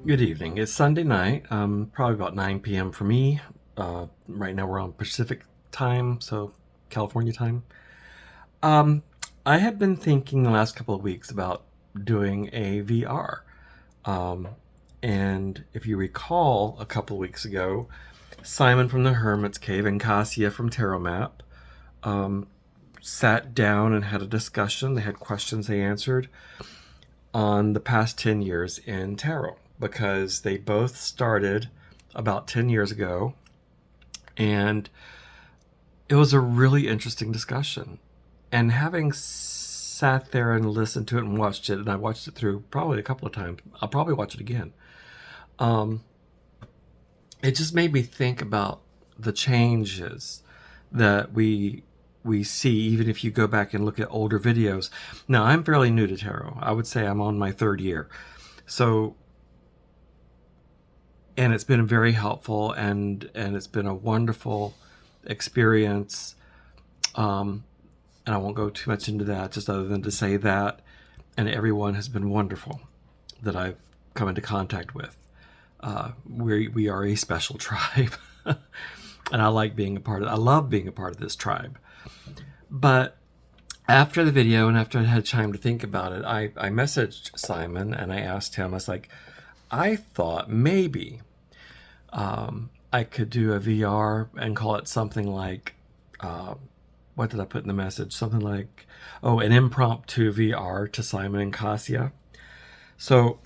Good evening. It's Sunday night, probably about 9 p.m. for me. Right now we're on Pacific time, so California time. Um, I have been thinking the last couple of weeks about doing a VR. Um, and if you recall, a couple of weeks ago, Simon from the Hermit's Cave and Kasia from TarotMap um, sat down and had a discussion. They had questions they answered on the past 10 years in tarot because they both started about 10 years ago, and it was a really interesting discussion. And having sat there and listened to it and watched it, and I watched it through probably a couple of times, I'll probably watch it again. Um, it just made me think about the changes that we see, even if you go back and look at older videos. Now, I'm fairly new to tarot. I would say I'm on my third year. So, and it's been very helpful, and it's been a wonderful experience. Um, and I won't go too much into that, just other than to say that, and everyone has been wonderful that I've come into contact with. We are a special tribe, and I like being a part of. I love being a part of this tribe. But after the video and after I had time to think about it, I messaged Simon and I asked him. I was like, I thought maybe I could do a VR and call it something like, what did I put in the message? Something like, oh, an impromptu VR to Simon and Kasia. So,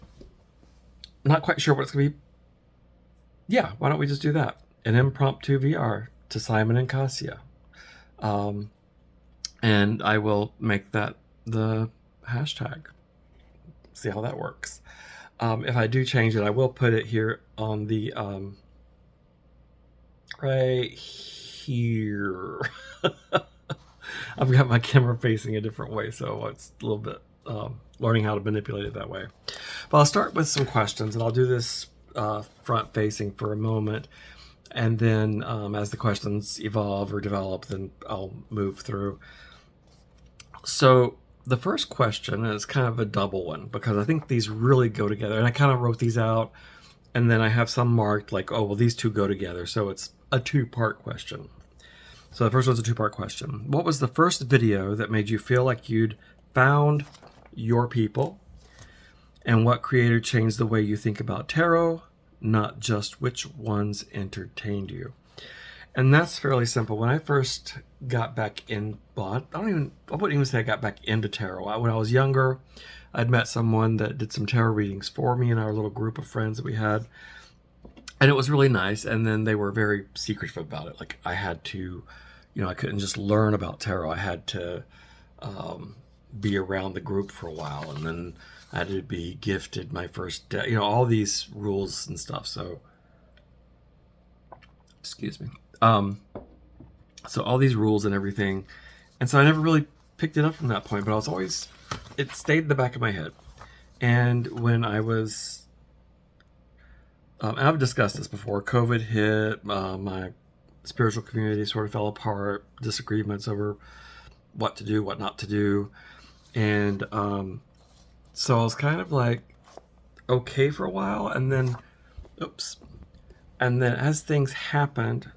not quite sure what it's going to be. Yeah, why don't we just do that? An impromptu VR to Simon and Kasia. Um, and I will make that the hashtag. See how that works. If I do change it, I will put it here on the right here. I've got my camera facing a different way, so it's a little bit learning how to manipulate it that way. But I'll start with some questions, and I'll do this front facing for a moment, and then as the questions evolve or develop, then I'll move through. So the first question is kind of a double one because I think these really go together, and I kind of wrote these out, and then I have some marked like, oh, well, these two go together, so it's a two-part question. So the first one's a two-part question. What was the first video that made you feel like you'd found your people? And what creator changed the way you think about tarot, not just which ones entertained you? And that's fairly simple. When I first got back in, well, I wouldn't even say I got back into tarot. When I was younger, I'd met someone that did some tarot readings for me in our little group of friends that we had. And it was really nice. And then they were very secretive about it. Like I had to, I couldn't just learn about tarot. I had to be around the group for a while. And then I had to be gifted my first day, all these rules and stuff. So, excuse me. So all these rules and everything. And so I never really picked it up from that point, but it stayed in the back of my head. And when I was, and I've discussed this before, COVID hit, my spiritual community sort of fell apart, disagreements over what to do, what not to do. And so I was kind of like, okay for a while. And then, oops. And then as things happened,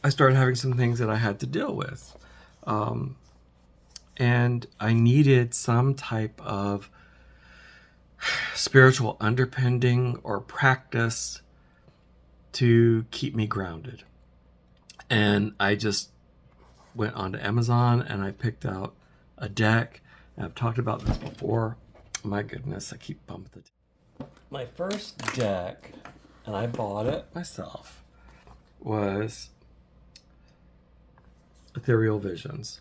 I started having some things that I had to deal with. And I needed some type of spiritual underpinning or practice to keep me grounded. And I just went onto Amazon and I picked out a deck. And I've talked about this before. My goodness, I keep bumping the My first deck, and I bought it myself, was Ethereal Visions.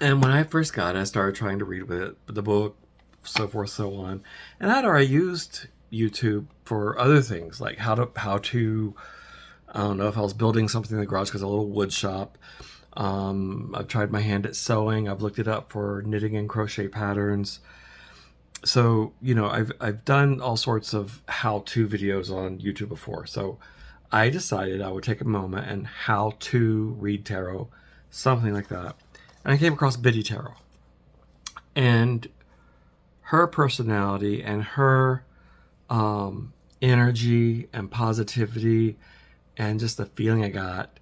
And when I first got it, I started trying to read with it, the book, so forth, so on. And I'd already used YouTube for other things, like how to I don't know, if I was building something in the garage because a little wood shop. I've tried my hand at sewing. I've looked it up for knitting and crochet patterns. So, I've done all sorts of how-to videos on YouTube before. So I decided I would take a moment and how to read tarot, something like that. And I came across Biddy Tarot. And her personality and her energy and positivity and just the feeling I got,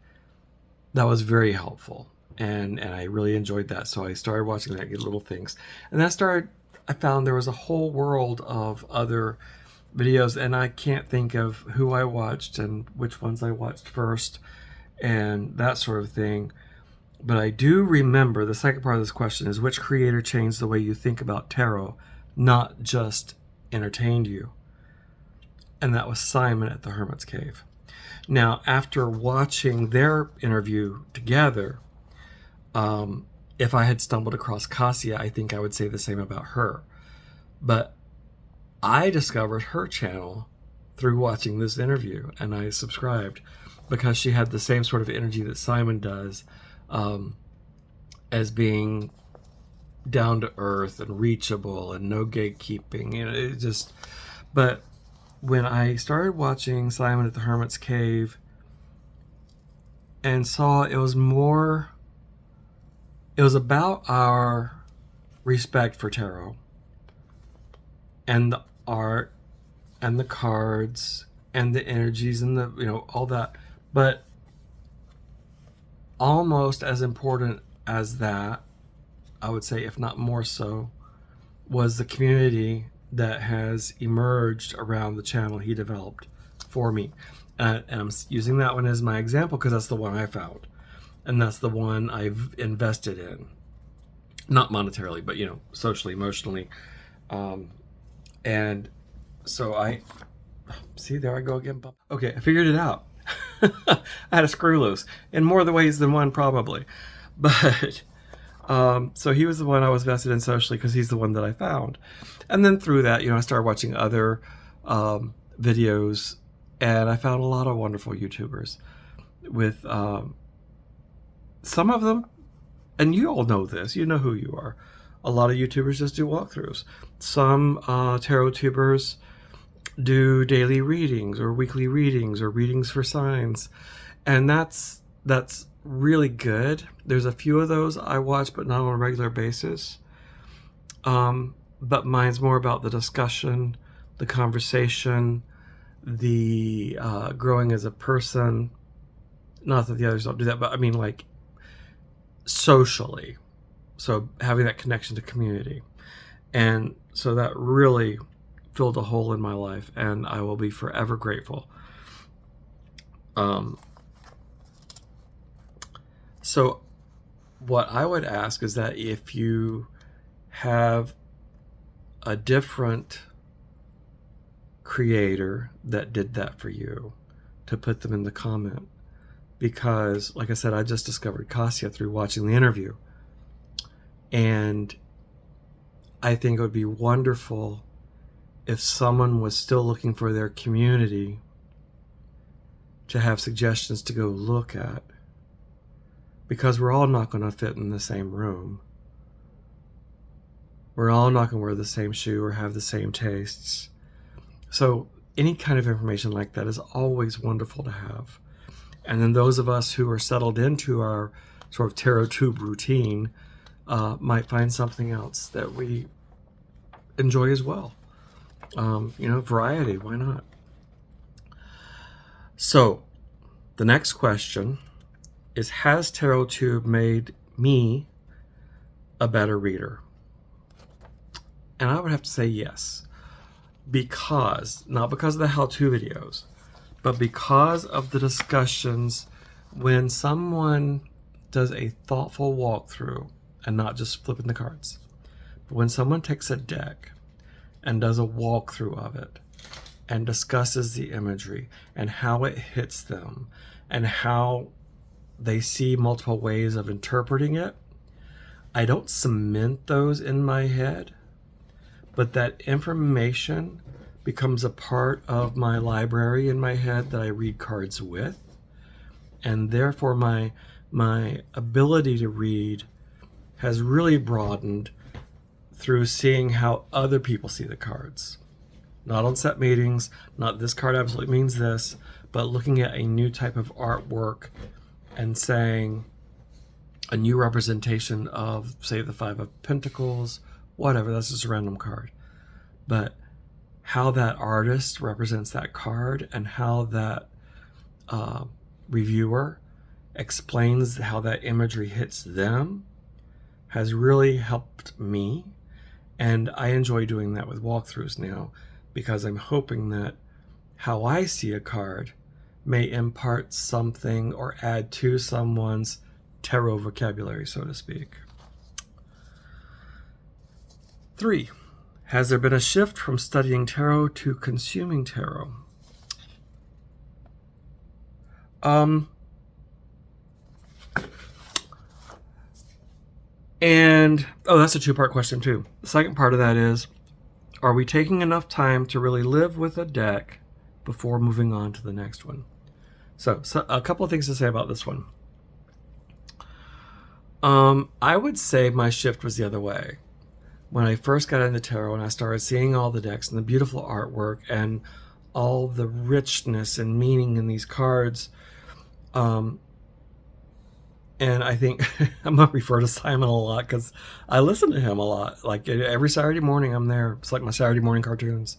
that was very helpful. And I really enjoyed that. So I started watching that, get little things. And I found there was a whole world of other videos, and I can't think of who I watched and which ones I watched first and that sort of thing. But I do remember the second part of this question is, which creator changed the way you think about tarot, not just entertained you? And that was Simon at the Hermit's Cave. Now, after watching their interview together, if I had stumbled across Kasia, I think I would say the same about her. But I discovered her channel through watching this interview, and I subscribed because she had the same sort of energy that Simon does, as being down to earth and reachable and no gatekeeping. It just, but when I started watching Simon at the Hermit's Cave and saw it was about our respect for tarot and the art and the cards and the energies and the, all that. But almost as important as that, I would say, if not more so, was the community that has emerged around the channel he developed for me. And I'm using that one as my example because that's the one I found. And that's the one I've invested in. Not monetarily, but, socially, emotionally. And so see, there I go again. Okay, I figured it out. I had a screw loose in more of the ways than one, probably. But so he was the one I was vested in socially because he's the one that I found. And then through that, I started watching other videos, and I found a lot of wonderful YouTubers with some of them, and you all know this, you know who you are. A lot of YouTubers just do walkthroughs. Some TarotTubers do daily readings or weekly readings or readings for signs, and that's really good. There's a few of those I watch, but not on a regular basis. But mine's more about the discussion, the conversation, the growing as a person. Not that the others don't do that, but I mean, like, socially. So having that connection to community. And so that really filled a hole in my life, and I will be forever grateful. So what I would ask is that if you have a different creator that did that for you, to put them in the comment. Because, like I said, I just discovered Kasia through watching the interview. And I think it would be wonderful if someone was still looking for their community to have suggestions to go look at. Because we're all not going to fit in the same room. We're all not going to wear the same shoe or have the same tastes. So any kind of information like that is always wonderful to have. And then those of us who are settled into our sort of TarotTube routine might find something else that we enjoy as well. Variety, why not? So the next question is, has TarotTube made me a better reader? And I would have to say yes. Not because of the how-to videos, but because of the discussions when someone does a thoughtful walkthrough and not just flipping the cards. But when someone takes a deck and does a walkthrough of it and discusses the imagery and how it hits them and how they see multiple ways of interpreting it, I don't cement those in my head, but that information becomes a part of my library in my head that I read cards with, and therefore my ability to read has really broadened through seeing how other people see the cards. Not on set meetings, not this card absolutely means this, but looking at a new type of artwork and saying a new representation of, say, the Five of Pentacles, whatever, that's just a random card. but how that artist represents that card and how that reviewer explains how that imagery hits them has really helped me. And I enjoy doing that with walkthroughs now, because I'm hoping that how I see a card may impart something or add to someone's tarot vocabulary, so to speak. 3. Has there been a shift from studying tarot to consuming tarot? That's a two-part question too. The second part of that is, are we taking enough time to really live with a deck before moving on to the next one? So a couple of things to say about this one. I would say my shift was the other way. When I first got into tarot and I started seeing all the decks and the beautiful artwork and all the richness and meaning in these cards, and I think I'm going to refer to Simon a lot because I listen to him a lot. Like every Saturday morning I'm there. It's like my Saturday morning cartoons.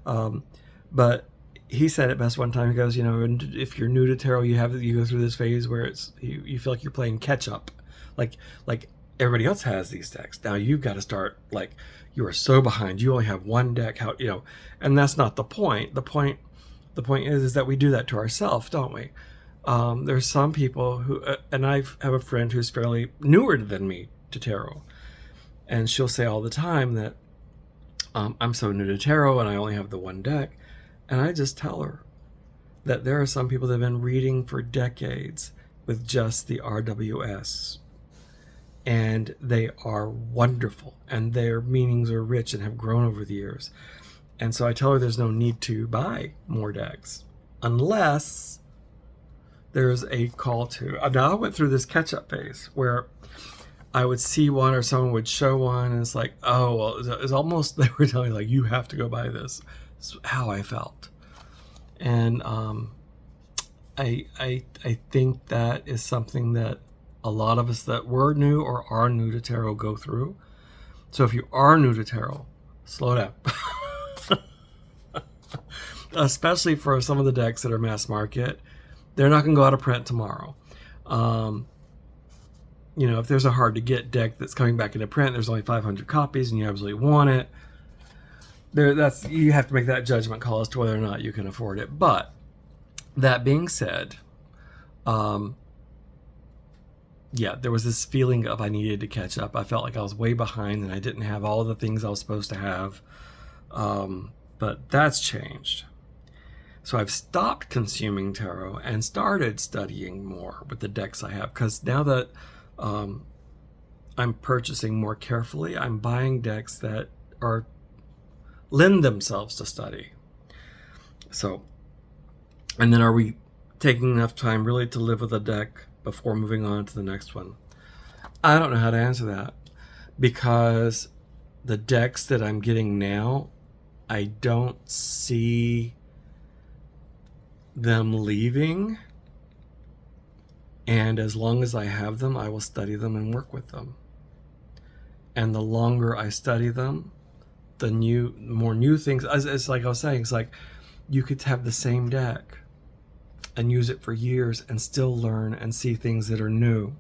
But he said it best one time. He goes, if you're new to tarot, you go through this phase where you feel like you're playing catch up. Like everybody else has these decks. Now you've got to start, like, you are so behind. You only have one deck. And that's not the point. The point is that we do that to ourselves, don't we? There's some people who, and I have a friend who's fairly newer than me to tarot, and she'll say all the time that I'm so new to tarot and I only have the one deck. And I just tell her that there are some people that have been reading for decades with just the RWS. And they are wonderful, and their meanings are rich and have grown over the years. And so I tell her there's no need to buy more decks unless there's a call to. Now I went through this catch-up phase where I would see one or someone would show one, and it's like, oh, well, it's almost, they were telling me, like, you have to go buy this. It's how I felt. And I think that is something that a lot of us that were new or are new to tarot go through. So if you are new to tarot, slow down. Especially for some of the decks that are mass market, they're not going to go out of print tomorrow. If there's a hard to get deck that's coming back into print, there's only 500 copies and you absolutely want it. You have to make that judgment call as to whether or not you can afford it. But that being said, there was this feeling of I needed to catch up. I felt like I was way behind and I didn't have all the things I was supposed to have. But that's changed. So I've stopped consuming tarot and started studying more with the decks I have. Because now that I'm purchasing more carefully, I'm buying decks that lend themselves to study. So, and then are we taking enough time really to live with a deck before moving on to the next one? I don't know how to answer that, because the decks that I'm getting now, I don't see them leaving, and as long as I have them, I will study them and work with them. And the longer I study them, the more new things. It's like I was saying, it's like you could have the same deck and use it for years and still learn and see things that are new.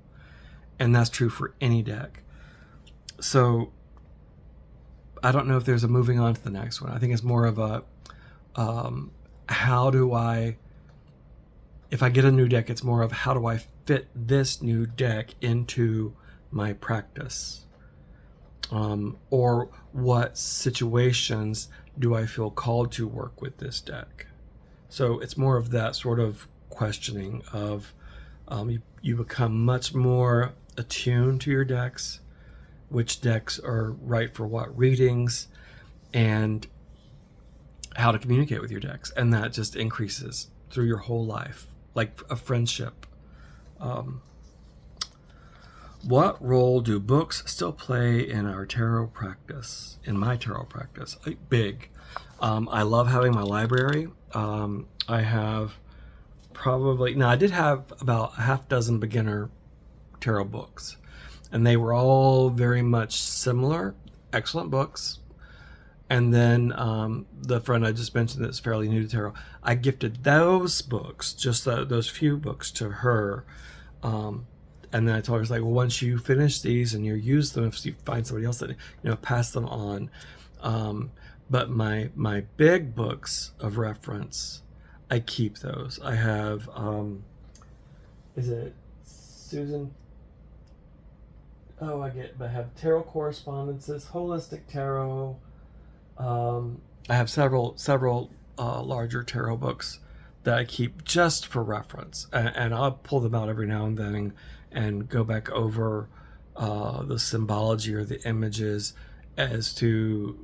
And that's true for any deck. So I don't know if there's a moving on to the next one. I think it's more of a, if I get a new deck, it's more of how do I fit this new deck into my practice? Or what situations do I feel called to work with this deck? So it's more of that sort of questioning of you become much more attuned to your decks, which decks are right for what readings, and how to communicate with your decks. And that just increases through your whole life, like a friendship. What role do books still play in our tarot practice, in my tarot practice? Big. I love having my library. I have I did have about a half dozen beginner tarot books, and they were all very much similar, excellent books. And then the friend I just mentioned that's fairly new to tarot, I gifted those books, just those few books, to her. And then I told her, it's like, well, once you finish these and you use them, if you find somebody else that, pass them on. But my big books of reference, I keep those. I have, is it Susan? Oh, I have tarot correspondences, holistic tarot. I have several larger tarot books that I keep just for reference, and I'll pull them out every now and then and go back over the symbology or the images as to,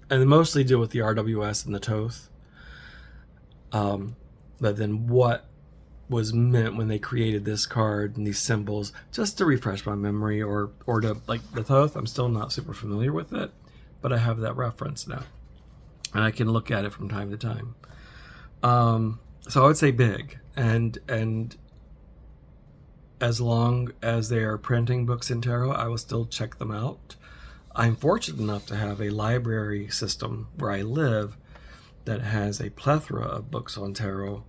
and mostly deal with the RWS and the Thoth. But then what was meant when they created this card and these symbols, just to refresh my memory, or to, like, the Thoth, I'm still not super familiar with it, but I have that reference now, and I can look at it from time to time. So I would say big, and as long as they are printing books in tarot, I will still check them out. I'm fortunate enough to have a library system where I live that has a plethora of books on tarot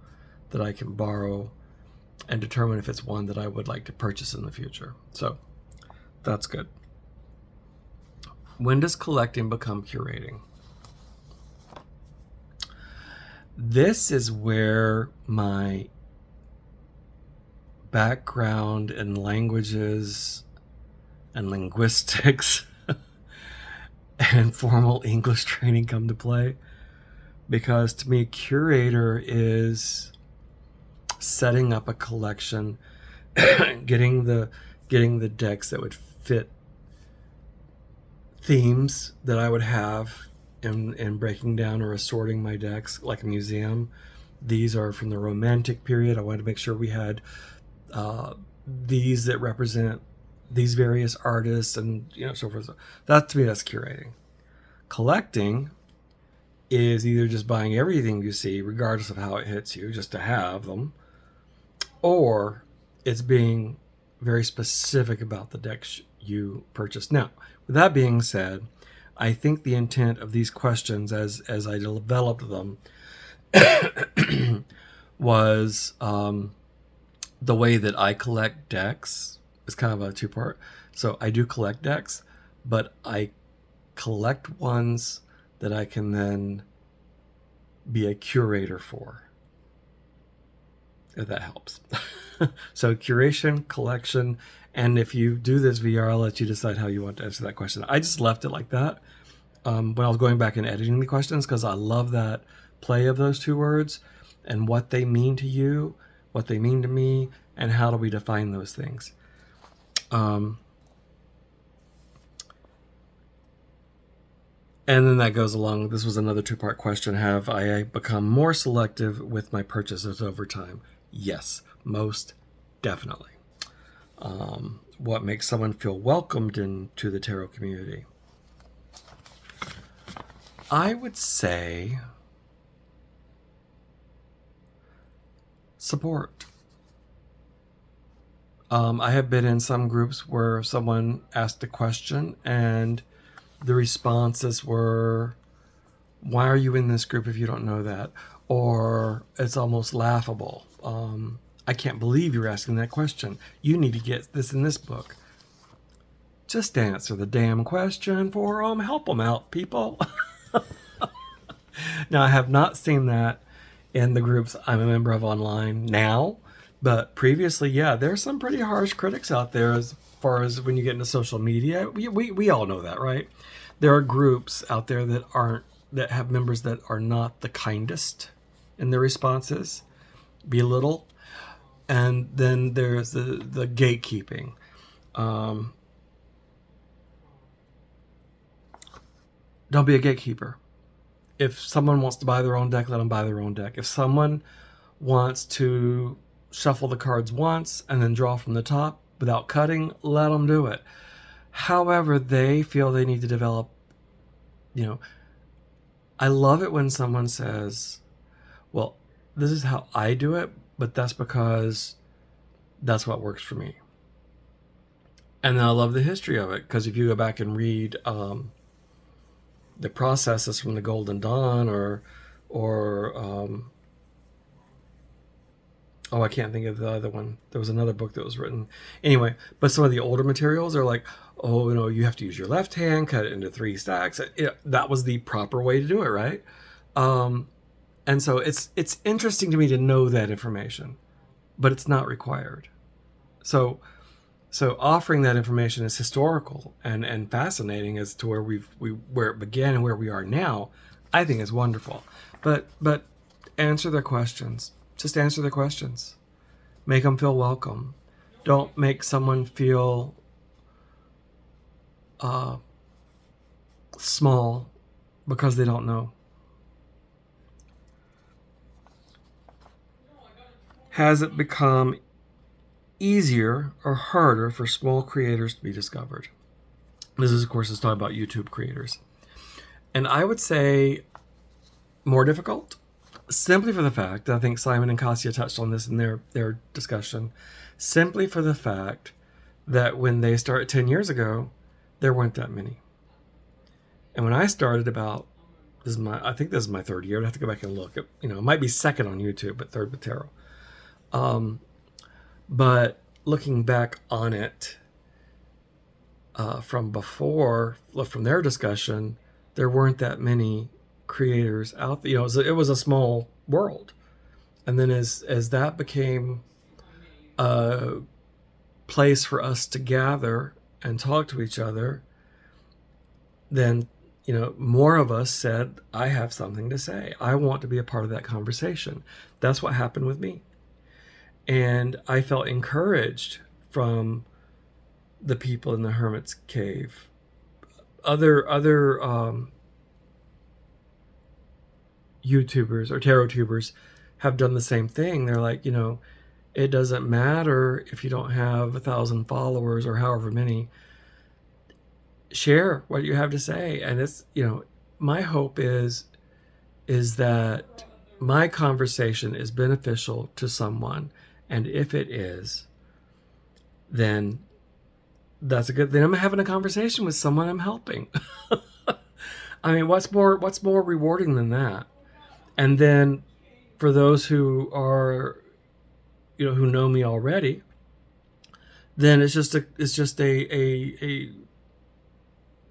that I can borrow and determine if it's one that I would like to purchase in the future. So that's good. When does collecting become curating? This is where my background in languages and linguistics and formal English training come to play. Because to me, curator is setting up a collection, getting the decks that would fit themes that I would have in breaking down or assorting my decks like a museum. These are from the Romantic period. I wanted to make sure we had these that represent these various artists, and so forth. That, to me, that's curating. Collecting is either just buying everything you see, regardless of how it hits you, just to have them, or it's being very specific about the decks you purchase. Now, with that being said, I think the intent of these questions, as I developed them, was the way that I collect decks is kind of a two-part. So I do collect decks, but I collect ones that I can then be a curator for, if that helps. So curation, collection, and if you do this VR, I'll let you decide how you want to answer that question. I just left it like that when I was going back and editing the questions, because I love that play of those two words and what they mean to you, what they mean to me, and how do we define those things. And then that goes along. This was another two-part question. Have I become more selective with my purchases over time? Yes, most definitely. What makes someone feel welcomed into the tarot community? I would say support. I have been in some groups where someone asked a question and the responses were, why are you in this group if you don't know that? Or it's almost laughable. I can't believe you're asking that question. You need to get this in this book. Just answer the damn question for them. Help them out, people. Now, I have not seen that in the groups I'm a member of online now, but previously, yeah, there's some pretty harsh critics out there as far as when you get into social media. We all know that, right? There are groups out there that have members that are not the kindest in their responses, belittle, and then there's the gatekeeping. Don't be a gatekeeper. If someone wants to buy their own deck, let them buy their own deck. If someone wants to shuffle the cards once and then draw from the top without cutting, let them do it. However they feel they need to develop, I love it when someone says, well, this is how I do it, but that's because that's what works for me. And then I love the history of it, because if you go back and read the processes from the Golden Dawn, or oh, I can't think of the other one. There was another book that was written. Anyway, but some of the older materials are like, oh, you have to use your left hand, cut it into 3 stacks. That was the proper way to do it, right? And so it's interesting to me to know that information, but it's not required. So offering that information is historical and fascinating as to where it began and where we are now. I think is wonderful. But answer their questions. Just answer their questions. Make them feel welcome. Don't make someone feel small because they don't know. Has it become easier or harder for small creators to be discovered? This is, of course, is talking about YouTube creators. And I would say more difficult, simply for the fact, I think Simon and Kasia touched on this in their discussion, simply for the fact that when they started 10 years ago, there weren't that many. And when I started I think this is my 3rd year. I'd have to go back and look. It might be 2nd on YouTube, but 3rd with tarot. But looking back on it from their discussion, there weren't that many creators out there. It was a small world. And then as that became a place for us to gather and talk to each other, then more of us said, I have something to say. I want to be a part of that conversation. That's what happened with me. And I felt encouraged from the people in the Hermit's cave. Other YouTubers or TarotTubers have done the same thing. They're like, it doesn't matter if you don't have 1,000 followers or however many. Share what you have to say. And it's, my hope is that my conversation is beneficial to someone. And if it is, then that's a good thing. I'm having a conversation with someone I'm helping. I mean, what's more rewarding than that? And then for those who are, who know me already, then it's just a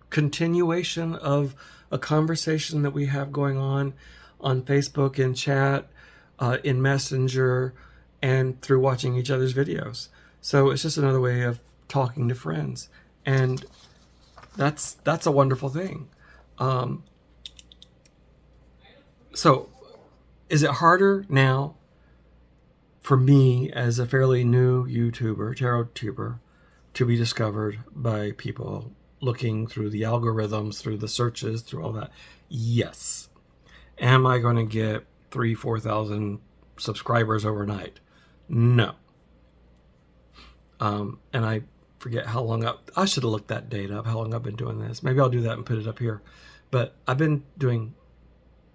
continuation of a conversation that we have going on Facebook, in chat, in Messenger, and through watching each other's videos. So it's just another way of talking to friends, and that's a wonderful thing. So is it harder now for me as a fairly new YouTuber, TarotTuber, to be discovered by people looking through the algorithms, through the searches, through all that? Yes. Am I going to get 3,000-4,000 subscribers overnight? No. And I forget how long I should have looked that date up, how long I've been doing this. Maybe I'll do that and put it up here. But I've been doing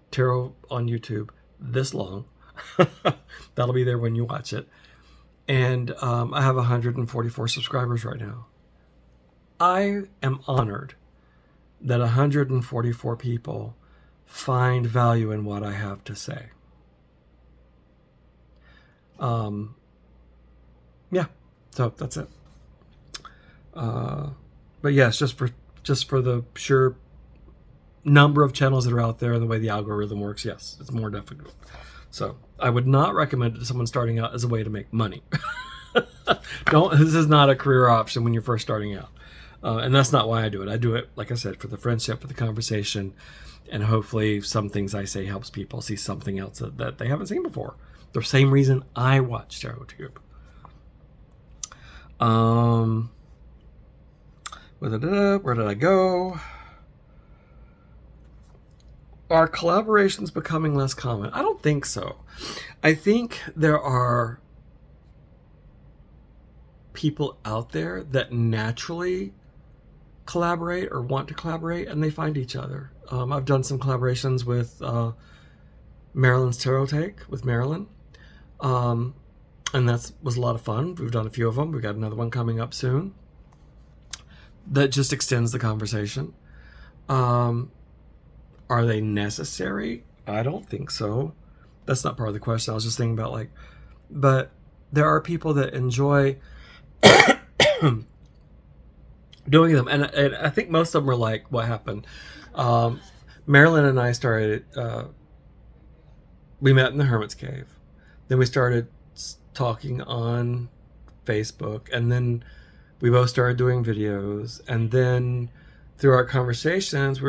tarot on YouTube this long. That'll be there when you watch it. And I have 144 subscribers right now. I am honored that 144 people find value in what I have to say. Yeah, so that's it. But yes, just for the sheer number of channels that are out there and the way the algorithm works, yes, it's more difficult. So I would not recommend it to someone starting out as a way to make money. This is not a career option when you're first starting out. And that's not why I do it. I do it, like I said, for the friendship, for the conversation, and hopefully some things I say helps people see something else that they haven't seen before. The same reason I watch TarotTube. Where did I go? Are collaborations becoming less common? I don't think so. I think there are people out there that naturally collaborate or want to collaborate, and they find each other. I've done some collaborations with Marilyn's Tarot Take with Marilyn, and that was a lot of fun. We've done a few of them. We've got another one coming up soon that just extends the conversation. Are they necessary? I don't think so. That's not part of the question. I was just thinking about like, but there are people that enjoy doing them, and I think most of them are like what happened. Marilyn and I started. We met in the Hermit's Cave. Then we started talking on Facebook, and then we both started doing videos. And then through our conversations,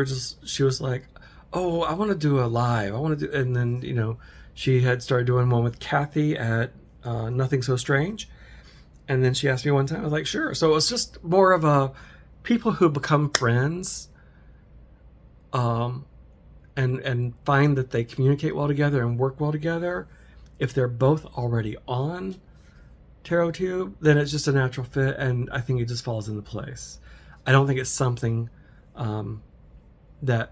she was like, "Oh, I want to do a live. I want to do," and then she had started doing one with Kathy at Nothing So Strange. And then she asked me one time, I was like, sure. So it's just more of a people who become friends and find that they communicate well together and work well together. If they're both already on TarotTube, then it's just a natural fit, and I think it just falls into place. I don't think it's something that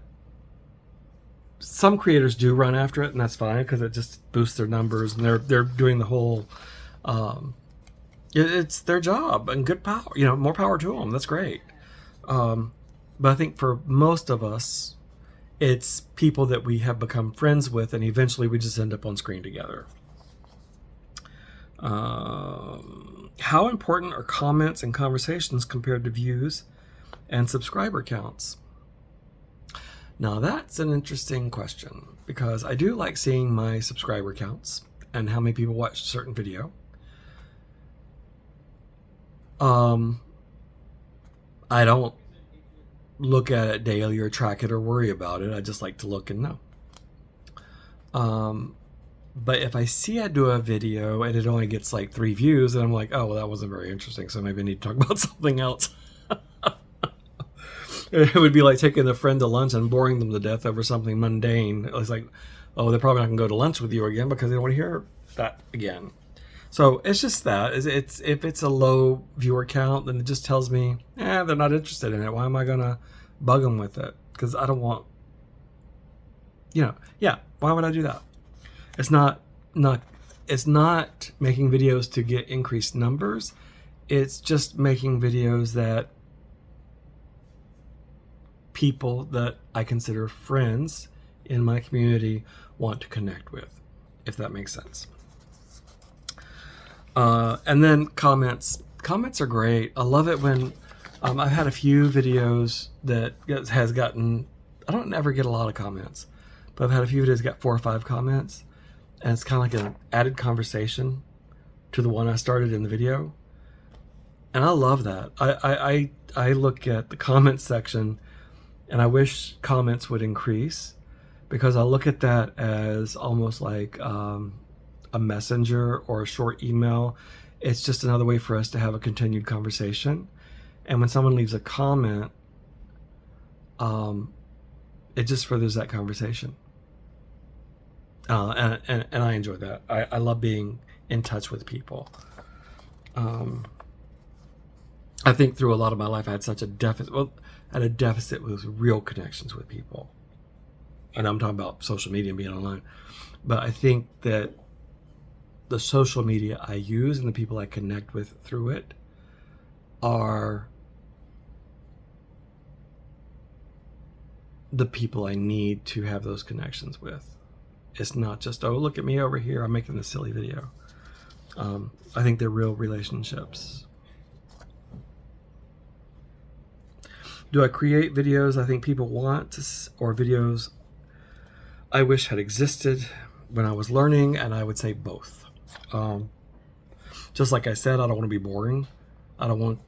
some creators do run after it, and that's fine because it just boosts their numbers, and they're doing the whole it's their job, and good power, more power to them. That's great. But I think for most of us, it's people that we have become friends with, and eventually we just end up on screen together. How important are comments and conversations compared to views and subscriber counts? Now that's an interesting question, because I do like seeing my subscriber counts and how many people watch a certain video. I don't look at it daily or track it or worry about it. I just like to look and know. But if I see I do a video and it only gets like 3 views, then I'm like, oh, well, that wasn't very interesting, so maybe I need to talk about something else. It would be like taking a friend to lunch and boring them to death over something mundane. It's like, oh, they're probably not going to go to lunch with you again because they don't want to hear that again. So it's just that. It's if it's a low viewer count, then it just tells me, they're not interested in it. Why am I going to bug them with it? Because I don't want, why would I do that? It's not making videos to get increased numbers. It's just making videos that people that I consider friends in my community want to connect with, if that makes sense. And then comments. Comments are great. I love it when I've had a few videos that has gotten, I don't ever get a lot of comments, but I've had a few videos that got 4 or 5 comments, and it's kind of like an added conversation to the one I started in the video. And I love that. I look at the comments section, and I wish comments would increase, because I look at that as almost like a messenger or a short email. It's just another way for us to have a continued conversation. And when someone leaves a comment, it just furthers that conversation. And I enjoy that. I love being in touch with people. I think through a lot of my life I had such a deficit. Well, I had a deficit with real connections with people. And I'm talking about social media and being online. But I think that the social media I use and the people I connect with through it are the people I need to have those connections with. It's not just, oh, look at me over here, I'm making this silly video. I think they're real relationships. Do I create videos I think people want to, or videos I wish had existed when I was learning? And I would say both. Just like I said, I don't want to be boring. I don't want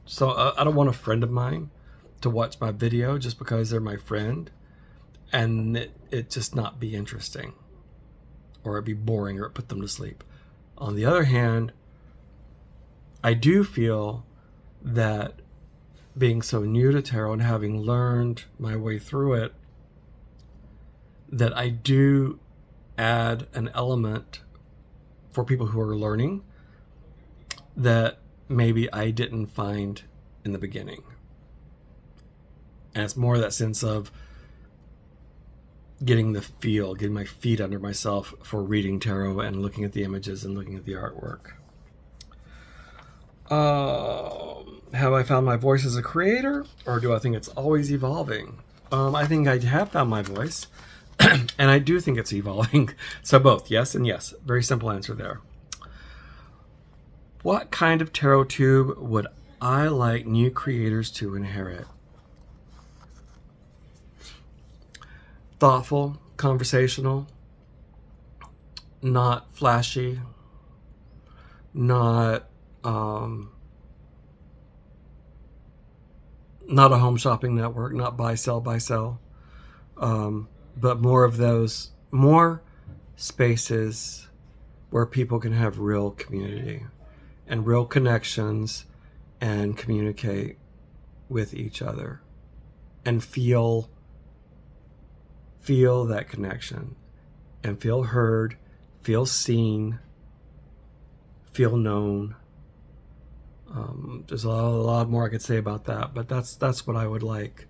a friend of mine to watch my video just because they're my friend, and it just not be interesting, or it be boring, or it put them to sleep. On the other hand, I do feel that being so new to tarot and having learned my way through it, that I do add an element for people who are learning that maybe I didn't find in the beginning. And it's more that sense of getting my feet under myself for reading tarot and looking at the images and looking at the artwork. Have I found my voice as a creator, or do I think it's always evolving? I think I have found my voice, and I do think it's evolving. So both, yes and yes. Very simple answer there. What kind of tarot tube would I like new creators to inherit? Thoughtful, conversational, not flashy, not a home shopping network, not buy, sell, but more of those, more spaces where people can have real community and real connections and communicate with each other and feel that connection and feel heard, feel seen, feel known. There's a lot more I could say about that, but that's what I would like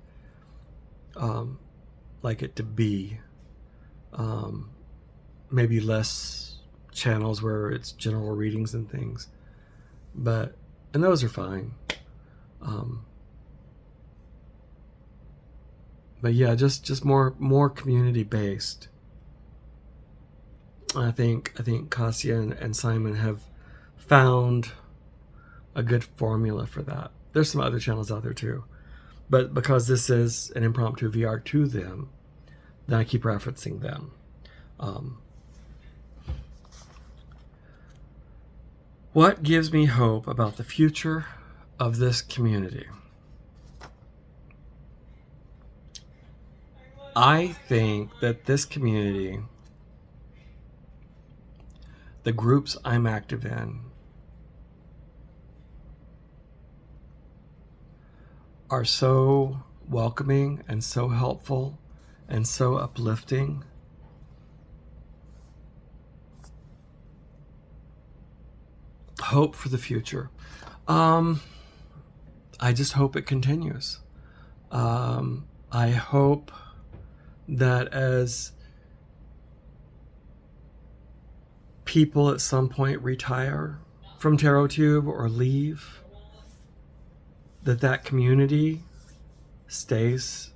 it to be. Maybe less channels where it's general readings and things, and those are fine. But yeah, just more community based. I think Kasia and Simon have found a good formula for that. There's some other channels out there too, but because this is an impromptu VR to them, then I keep referencing them. What gives me hope about the future of this community? I think that this community, the groups I'm active in, are so welcoming and so helpful and so uplifting. Hope for the future. I just hope it continues. I hope that as people at some point retire from TarotTube or leave, that community stays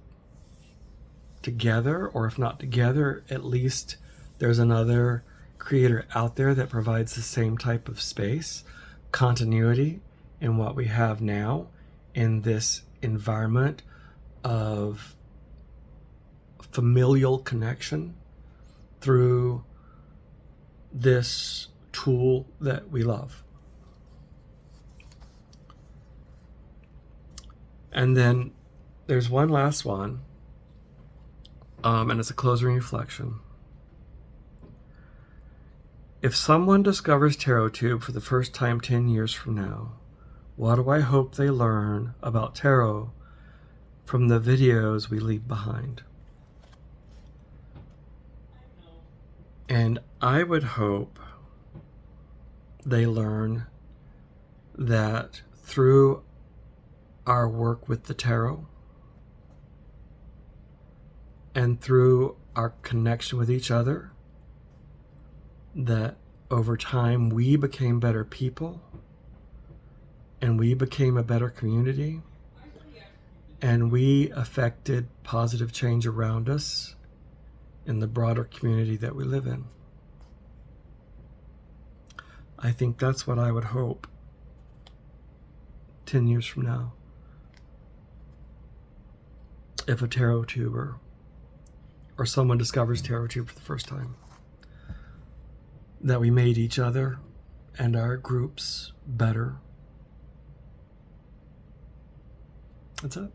together, or if not together, at least there's another creator out there that provides the same type of space, continuity in what we have now in this environment of familial connection through this tool that we love. And then there's one last one, and it's a closing reflection. If someone discovers TarotTube for the first time 10 years from now, what do I hope they learn about tarot from the videos we leave behind? And I would hope they learn that through our work with the tarot and through our connection with each other, that over time we became better people and we became a better community and we affected positive change around us in the broader community that we live in. I think that's what I would hope 10 years from now. If a tarot tuber or someone discovers TarotTube for the first time, that we made each other and our groups better. That's it.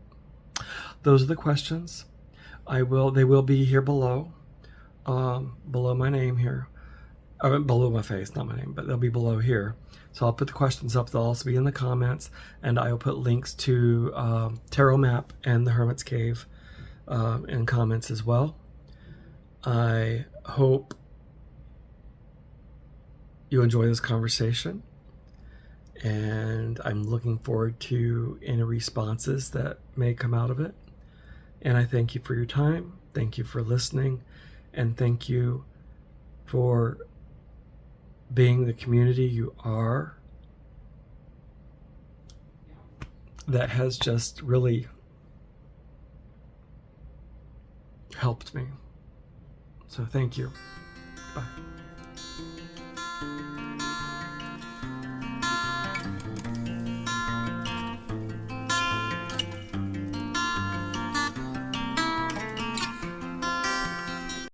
Those are the questions. They will be here below, below my name here, below my face, not my name, but they'll be below here. So I'll put the questions up. They'll also be in the comments, and I will put links to Tarot Map and the Hermit's Cave in comments as well. I hope you enjoy this conversation, and I'm looking forward to any responses that may come out of it. And I thank you for your time, thank you for listening, and thank you for being the community you are, that has just really helped me. So thank you. Bye.